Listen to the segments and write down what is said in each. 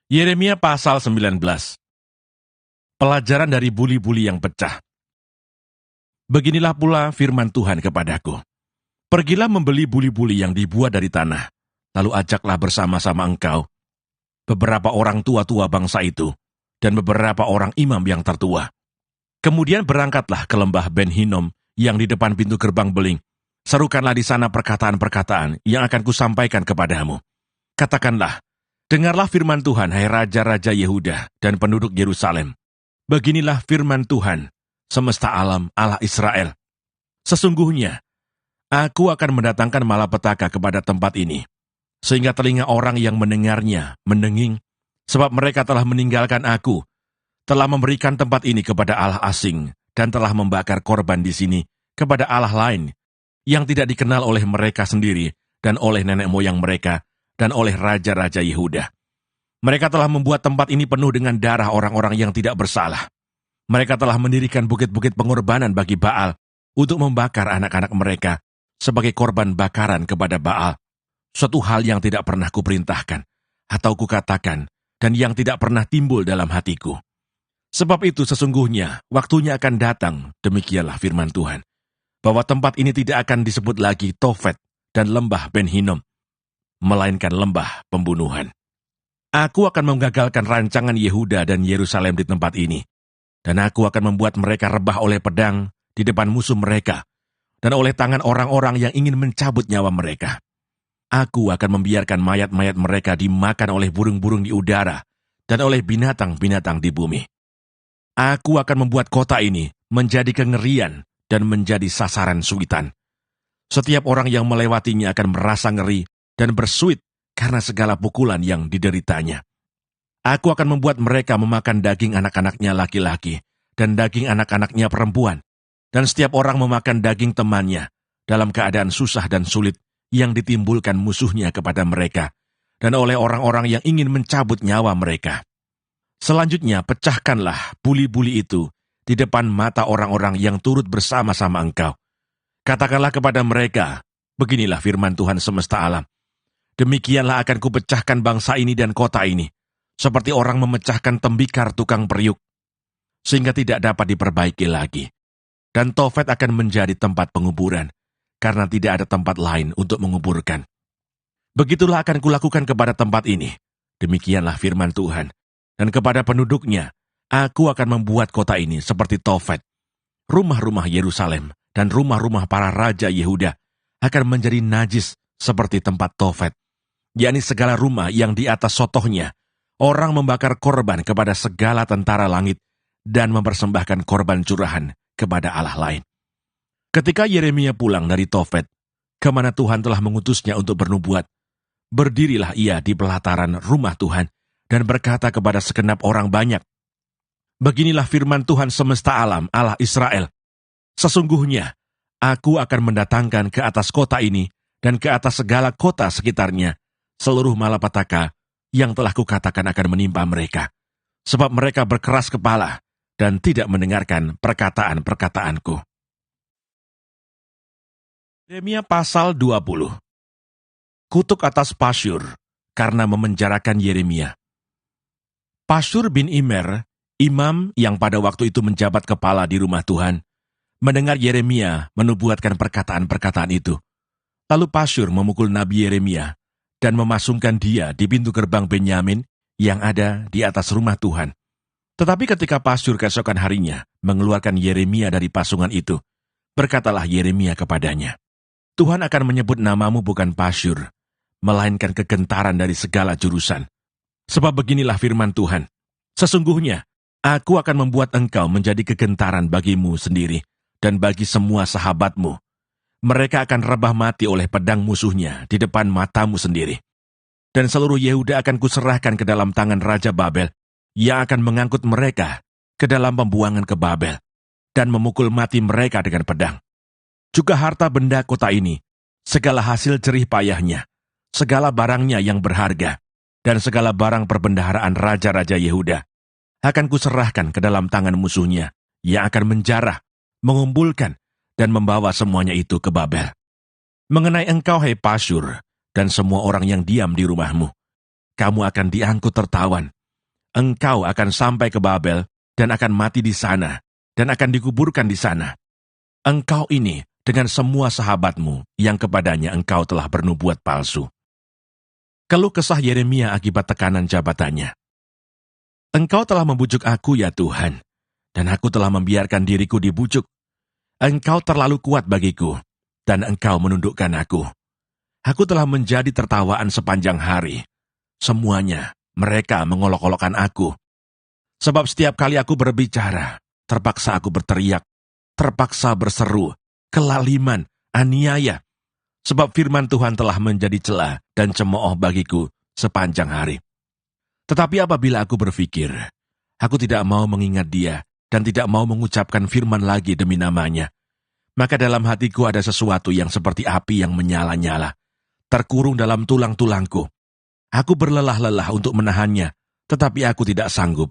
Yeremia pasal 19. Pelajaran dari buli-buli yang pecah. Beginilah pula firman Tuhan kepadaku. Pergilah membeli buli-buli yang dibuat dari tanah, lalu ajaklah bersama-sama engkau beberapa orang tua-tua bangsa itu, dan beberapa orang imam yang tertua. Kemudian berangkatlah ke lembah Ben Hinnom yang di depan pintu gerbang beling. Serukanlah di sana perkataan-perkataan yang akan kusampaikan kepadamu. Katakanlah, dengarlah firman Tuhan, hai raja-raja Yehuda dan penduduk Yerusalem. Beginilah firman Tuhan, semesta alam, Allah Israel. Sesungguhnya, aku akan mendatangkan malapetaka kepada tempat ini, sehingga telinga orang yang mendengarnya mendenging, sebab mereka telah meninggalkan aku, telah memberikan tempat ini kepada Allah asing, dan telah membakar korban di sini kepada Allah lain, yang tidak dikenal oleh mereka sendiri, dan oleh nenek moyang mereka, dan oleh raja-raja Yehuda. Mereka telah membuat tempat ini penuh dengan darah orang-orang yang tidak bersalah. Mereka telah mendirikan bukit-bukit pengorbanan bagi Baal, untuk membakar anak-anak mereka, sebagai korban bakaran kepada Baal. Suatu hal yang tidak pernah kuperintahkan, atau kukatakan, dan yang tidak pernah timbul dalam hatiku. Sebab itu sesungguhnya, waktunya akan datang, demikianlah firman Tuhan, bahwa tempat ini tidak akan disebut lagi Tofet dan lembah Ben Hinnom, melainkan lembah pembunuhan. Aku akan menggagalkan rancangan Yehuda dan Yerusalem di tempat ini, dan aku akan membuat mereka rebah oleh pedang di depan musuh mereka, dan oleh tangan orang-orang yang ingin mencabut nyawa mereka. Aku akan membiarkan mayat-mayat mereka dimakan oleh burung-burung di udara, dan oleh binatang-binatang di bumi. Aku akan membuat kota ini menjadi kengerian dan menjadi sasaran suitan. Setiap orang yang melewatinya akan merasa ngeri dan bersuit karena segala pukulan yang dideritanya. Aku akan membuat mereka memakan daging anak-anaknya laki-laki dan daging anak-anaknya perempuan, dan setiap orang memakan daging temannya dalam keadaan susah dan sulit yang ditimbulkan musuhnya kepada mereka, dan oleh orang-orang yang ingin mencabut nyawa mereka. Selanjutnya, pecahkanlah buli-buli itu di depan mata orang-orang yang turut bersama-sama engkau. Katakanlah kepada mereka, beginilah firman Tuhan semesta alam. Demikianlah akan kupecahkan bangsa ini dan kota ini, seperti orang memecahkan tembikar tukang periuk, sehingga tidak dapat diperbaiki lagi. Dan Tofet akan menjadi tempat penguburan, karena tidak ada tempat lain untuk menguburkan. Begitulah akan kulakukan kepada tempat ini. Demikianlah firman Tuhan. Dan kepada penduduknya, aku akan membuat kota ini seperti Tofet. Rumah-rumah Yerusalem dan rumah-rumah para raja Yehuda akan menjadi najis seperti tempat Tofet, yakni segala rumah yang di atas sotohnya, orang membakar korban kepada segala tentara langit dan mempersembahkan korban curahan kepada Allah lain. Ketika Yeremia pulang dari Tofet, kemana Tuhan telah mengutusnya untuk bernubuat, berdirilah ia di pelataran rumah Tuhan dan berkata kepada segenap orang banyak, beginilah firman Tuhan semesta alam, Allah Israel. Sesungguhnya, aku akan mendatangkan ke atas kota ini dan ke atas segala kota sekitarnya seluruh malapetaka yang telah kukatakan akan menimpa mereka, sebab mereka berkeras kepala dan tidak mendengarkan perkataan-perkataanku. Yeremia pasal 20. Kutuk atas Pasyur karena memenjarakan Yeremia. Pasyur bin Immer, imam yang pada waktu itu menjabat kepala di rumah Tuhan, mendengar Yeremia menubuatkan perkataan-perkataan itu. Lalu Pasyur memukul Nabi Yeremia dan memasungkan dia di pintu gerbang Benyamin yang ada di atas rumah Tuhan. Tetapi ketika Pasyur keesokan harinya mengeluarkan Yeremia dari pasungan itu, berkatalah Yeremia kepadanya, Tuhan akan menyebut namamu bukan Pasyur, melainkan kegentaran dari segala jurusan. Sebab beginilah firman Tuhan, sesungguhnya aku akan membuat engkau menjadi kegentaran bagimu sendiri dan bagi semua sahabatmu. Mereka akan rebah mati oleh pedang musuhnya di depan matamu sendiri. Dan seluruh Yehuda akan kuserahkan ke dalam tangan Raja Babel, yang akan mengangkut mereka ke dalam pembuangan ke Babel, dan memukul mati mereka dengan pedang. Juga harta benda kota ini, segala hasil jerih payahnya, segala barangnya yang berharga, dan segala barang perbendaharaan raja-raja Yehuda, akan kuserahkan ke dalam tangan musuhnya, yang akan menjarah, mengumpulkan, dan membawa semuanya itu ke Babel. Mengenai engkau, hai Pasyur, dan semua orang yang diam di rumahmu, kamu akan diangkut tertawan engkau akan sampai ke Babel dan akan mati di sana, dan akan dikuburkan di sana. Engkau ini dengan semua sahabatmu yang kepadanya engkau telah bernubuat palsu. Keluh kesah Yeremia akibat tekanan jabatannya. Engkau telah membujuk aku ya Tuhan, dan aku telah membiarkan diriku dibujuk. Engkau terlalu kuat bagiku, dan engkau menundukkan aku. Aku telah menjadi tertawaan sepanjang hari. Semuanya, mereka mengolok-olokkan aku. Sebab setiap kali aku berbicara, terpaksa aku berteriak, terpaksa berseru, kelaliman, aniaya. Sebab firman Tuhan telah menjadi celah dan cemooh bagiku sepanjang hari. Tetapi apabila aku berpikir, aku tidak mau mengingat dia dan tidak mau mengucapkan firman lagi demi namanya, maka dalam hatiku ada sesuatu yang seperti api yang menyala-nyala, terkurung dalam tulang-tulangku. Aku berlelah-lelah untuk menahannya, tetapi aku tidak sanggup.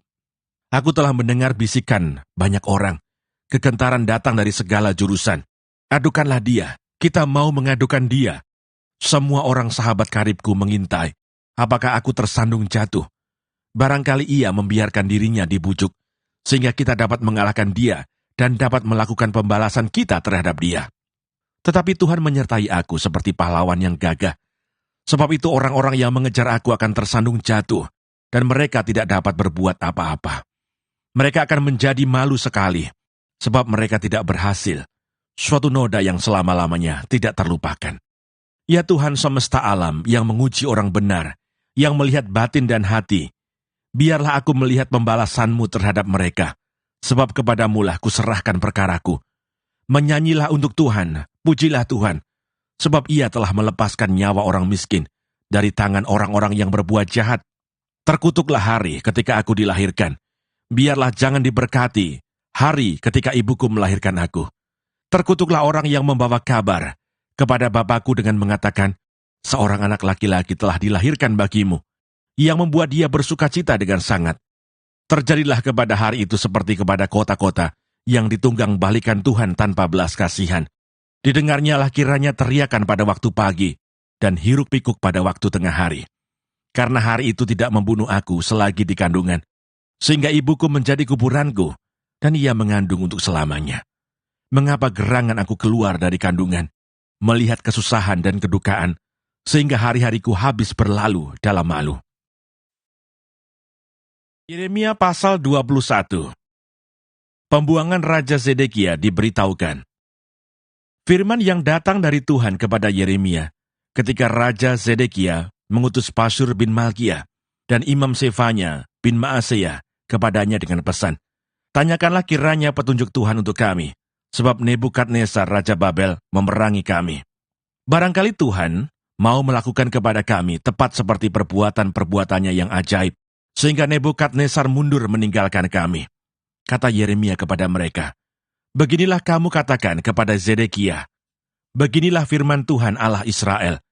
Aku telah mendengar bisikan banyak orang. Kegentaran datang dari segala jurusan. Adukanlah dia, kita mau mengadukan dia. Semua orang sahabat karibku mengintai. Apakah aku tersandung jatuh? Barangkali ia membiarkan dirinya dibujuk, sehingga kita dapat mengalahkan dia dan dapat melakukan pembalasan kita terhadap dia. Tetapi Tuhan menyertai aku seperti pahlawan yang gagah. Sebab itu orang-orang yang mengejar aku akan tersandung jatuh, dan mereka tidak dapat berbuat apa-apa. Mereka akan menjadi malu sekali, sebab mereka tidak berhasil. Suatu noda yang selama-lamanya tidak terlupakan. Ya Tuhan semesta alam yang menguji orang benar, yang melihat batin dan hati, biarlah aku melihat pembalasan-Mu terhadap mereka, sebab kepadamu-lah kuserahkan perkaraku. Menyanyilah untuk Tuhan, pujilah Tuhan, sebab ia telah melepaskan nyawa orang miskin dari tangan orang-orang yang berbuat jahat. Terkutuklah hari ketika aku dilahirkan. Biarlah jangan diberkati hari ketika ibuku melahirkan aku. Terkutuklah orang yang membawa kabar kepada bapakku dengan mengatakan, seorang anak laki-laki telah dilahirkan bagimu, yang membuat dia bersuka cita dengan sangat. Terjadilah kepada hari itu seperti kepada kota-kota yang ditunggang balikan Tuhan tanpa belas kasihan. Didengarnyalah kiranya teriakan pada waktu pagi, dan hiruk-pikuk pada waktu tengah hari. Karena hari itu tidak membunuh aku selagi di kandungan, sehingga ibuku menjadi kuburanku, dan ia mengandung untuk selamanya. Mengapa gerangan aku keluar dari kandungan, melihat kesusahan dan kedukaan, sehingga hari-hariku habis berlalu dalam malu. Yeremia pasal 21. Pembuangan Raja Zedekia diberitahukan. Firman yang datang dari Tuhan kepada Yeremia ketika Raja Zedekia mengutus Pasyur bin Malkiah dan Imam Sefanya bin Maaseya kepadanya dengan pesan, tanyakanlah kiranya petunjuk Tuhan untuk kami, sebab Nebukadnezar Raja Babel memerangi kami. Barangkali Tuhan mau melakukan kepada kami tepat seperti perbuatan-perbuatannya yang ajaib, sehingga Nebukadnezar mundur meninggalkan kami. Kata Yeremia kepada mereka, beginilah kamu katakan kepada Zedekia, beginilah firman Tuhan Allah Israel,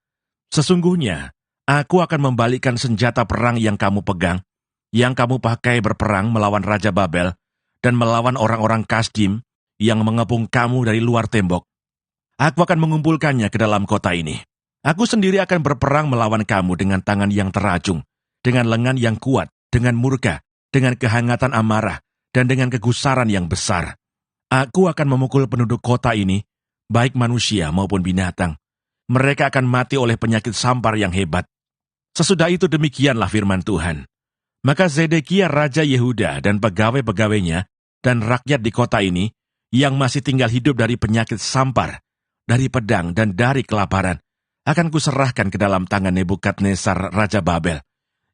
sesungguhnya aku akan membalikkan senjata perang yang kamu pegang, yang kamu pakai berperang melawan Raja Babel, dan melawan orang-orang Kasdim yang mengepung kamu dari luar tembok. Aku akan mengumpulkannya ke dalam kota ini. Aku sendiri akan berperang melawan kamu dengan tangan yang teracung, dengan lengan yang kuat, dengan murka, dengan kehangatan amarah, dan dengan kegusaran yang besar. Aku akan memukul penduduk kota ini, baik manusia maupun binatang. Mereka akan mati oleh penyakit sampar yang hebat. Sesudah itu demikianlah firman Tuhan. Maka Zedekia Raja Yehuda dan pegawai-pegawainya dan rakyat di kota ini, yang masih tinggal hidup dari penyakit sampar, dari pedang dan dari kelaparan, akan kuserahkan ke dalam tangan Nebukadnezar Raja Babel,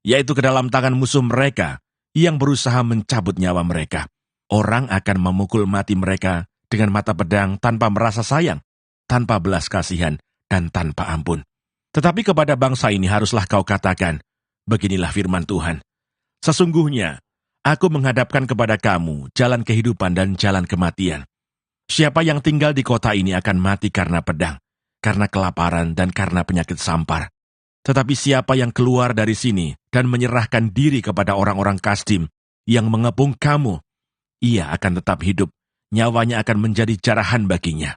yaitu ke dalam tangan musuh mereka yang berusaha mencabut nyawa mereka. Orang akan memukul mati mereka dengan mata pedang tanpa merasa sayang, tanpa belas kasihan, dan tanpa ampun. Tetapi kepada bangsa ini haruslah kau katakan, beginilah firman Tuhan. Sesungguhnya, aku menghadapkan kepada kamu jalan kehidupan dan jalan kematian. Siapa yang tinggal di kota ini akan mati karena pedang, karena kelaparan dan karena penyakit sampar. Tetapi siapa yang keluar dari sini dan menyerahkan diri kepada orang-orang Kasdim yang mengepung kamu, ia akan tetap hidup, nyawanya akan menjadi jarahan baginya.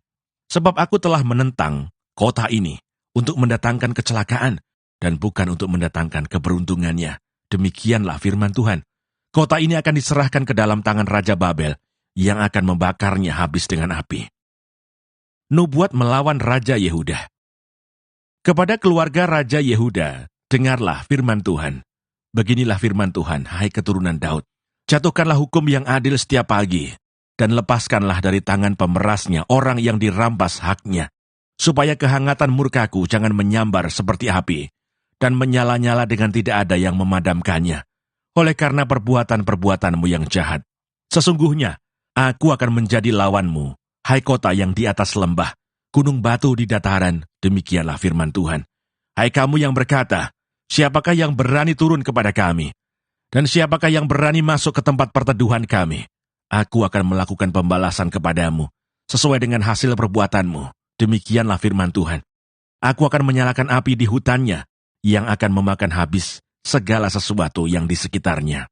Sebab aku telah menentang kota ini untuk mendatangkan kecelakaan dan bukan untuk mendatangkan keberuntungannya. Demikianlah firman Tuhan. Kota ini akan diserahkan ke dalam tangan Raja Babel yang akan membakarnya habis dengan api. Nubuat melawan Raja Yehuda. Kepada keluarga Raja Yehuda, dengarlah firman Tuhan. Beginilah firman Tuhan, hai keturunan Daud. Jatuhkanlah hukum yang adil setiap pagi, dan lepaskanlah dari tangan pemerasnya orang yang dirampas haknya, supaya kehangatan murkaku jangan menyambar seperti api, dan menyala-nyala dengan tidak ada yang memadamkannya, oleh karena perbuatan-perbuatanmu yang jahat. Sesungguhnya, aku akan menjadi lawanmu, hai kota yang di atas lembah, gunung batu di dataran, demikianlah firman Tuhan. Hai kamu yang berkata, siapakah yang berani turun kepada kami? Dan siapakah yang berani masuk ke tempat perteduhan kami? Aku akan melakukan pembalasan kepadamu, sesuai dengan hasil perbuatanmu. Demikianlah firman Tuhan. Aku akan menyalakan api di hutannya, yang akan memakan habis segala sesuatu yang di sekitarnya.